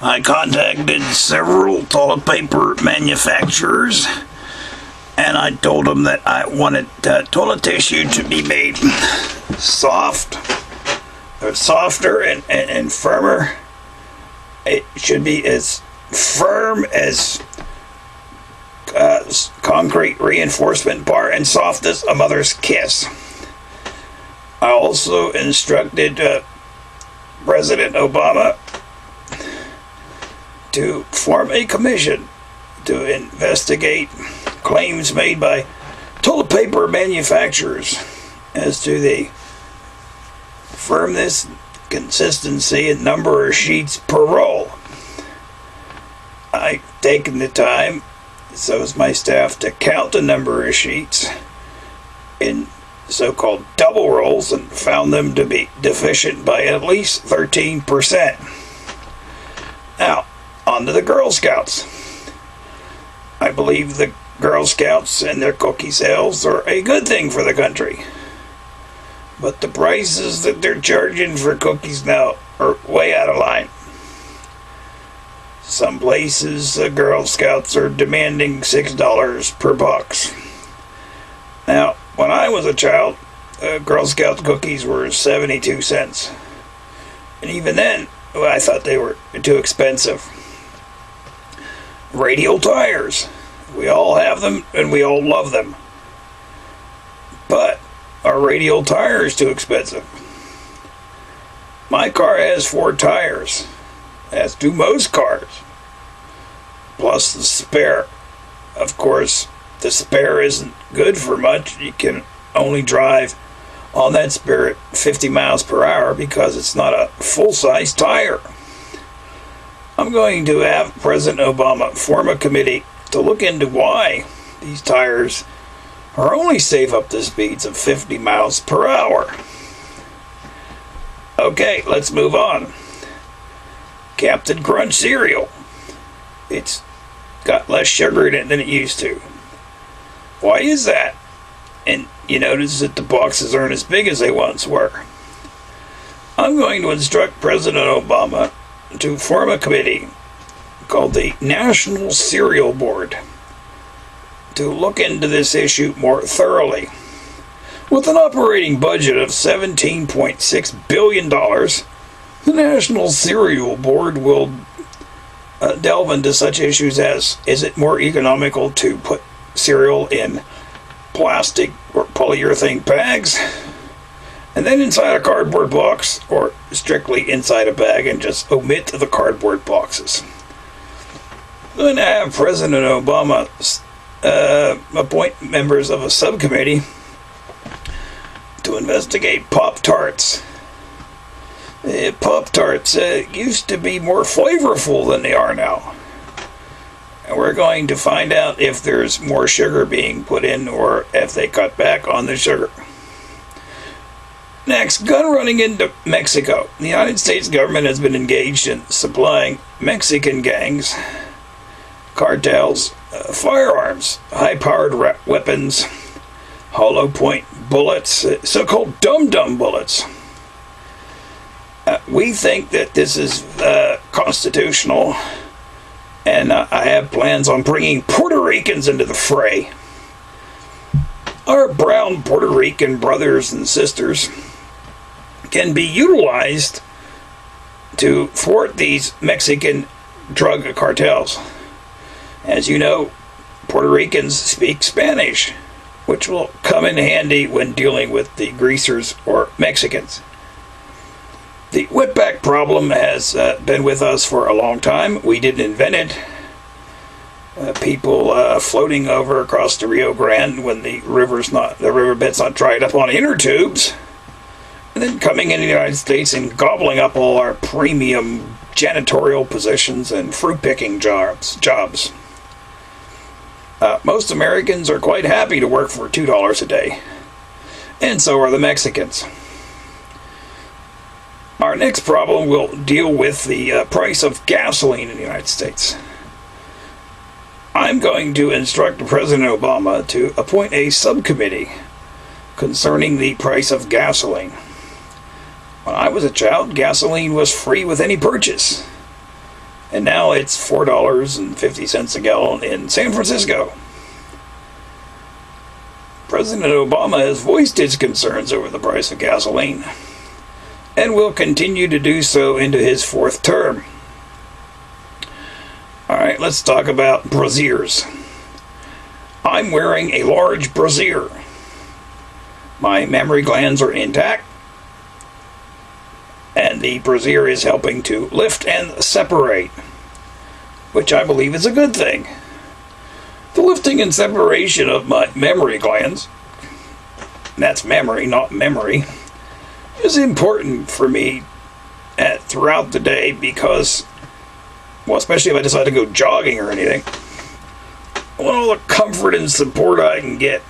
I contacted several toilet paper manufacturers, and I told them that I wanted toilet tissue to be made softer and firmer. It should be as firm as concrete reinforcement bar and soft as a mother's kiss. I also instructed President Obama to form a commission to investigate claims made by toilet paper manufacturers as to the firmness, consistency, and number of sheets per roll. I've taken the time, so has my staff, to count the number of sheets in so-called double rolls and found them to be deficient by at least 13%. Now, on to the Girl Scouts. I believe the Girl Scouts and their cookie sales are a good thing for the country. But the prices that they're charging for cookies now are way out of line. Some places, the Girl Scouts are demanding $6 per box. Now, when I was a child, Girl Scout cookies were 72 cents. And even then, I thought they were too expensive. Radial tires. We all have them and we all love them. But are radial tires too expensive? My car has 4 tires, as do most cars, plus the spare. Of course, the spare isn't good for much. You can only drive on that spare at 50 miles per hour because it's not a full-size tire. I'm going to have President Obama form a committee to look into why these tires are only safe up to speeds of 50 miles per hour. Okay, let's move on. Captain Crunch cereal. It's got less sugar in it than it used to. Why is that? And you notice that the boxes aren't as big as they once were. I'm going to instruct President Obama to form a committee called the National Cereal Board to look into this issue more thoroughly. With an operating budget of $17.6 billion, the National Cereal Board will delve into such issues as, is it more economical to put cereal in plastic or polyurethane bags and then inside a cardboard box, or strictly inside a bag and just omit the cardboard boxes? I'm going to have President Obama appoint members of a subcommittee to investigate Pop Tarts. Pop Tarts used to be more flavorful than they are now. And we're going to find out if there's more sugar being put in or if they cut back on the sugar. Next, gun running into Mexico. The United States government has been engaged in supplying Mexican gangs, cartels, firearms, high-powered weapons, hollow point bullets, so-called dum-dum bullets. We think that this is constitutional, and I have plans on bringing Puerto Ricans into the fray. Our brown Puerto Rican brothers and sisters can be utilized to thwart these Mexican drug cartels. As you know, Puerto Ricans speak Spanish, which will come in handy when dealing with the greasers or Mexicans. The wetback problem has been with us for a long time. We didn't invent it. People floating over across the Rio Grande when the riverbed's not dried up on inner tubes, and then coming into the United States and gobbling up all our premium janitorial positions and fruit picking jobs. Most Americans are quite happy to work for $2 a day, and so are the Mexicans. Our next problem will deal with the price of gasoline in the United States. I'm going to instruct President Obama to appoint a subcommittee concerning the price of gasoline. When I was a child, gasoline was free with any purchase. And now it's $4.50 a gallon in San Francisco. President Obama has voiced his concerns over the price of gasoline and will continue to do so into his fourth term. Alright, let's talk about brassieres. I'm wearing a large brassiere. My mammary glands are intact, and the brassiere is helping to lift and separate, which I believe is a good thing. The lifting and separation of my mammary glands, that's mammary, not memory, is important for me throughout the day because, well, especially if I decide to go jogging or anything, I want all the comfort and support I can get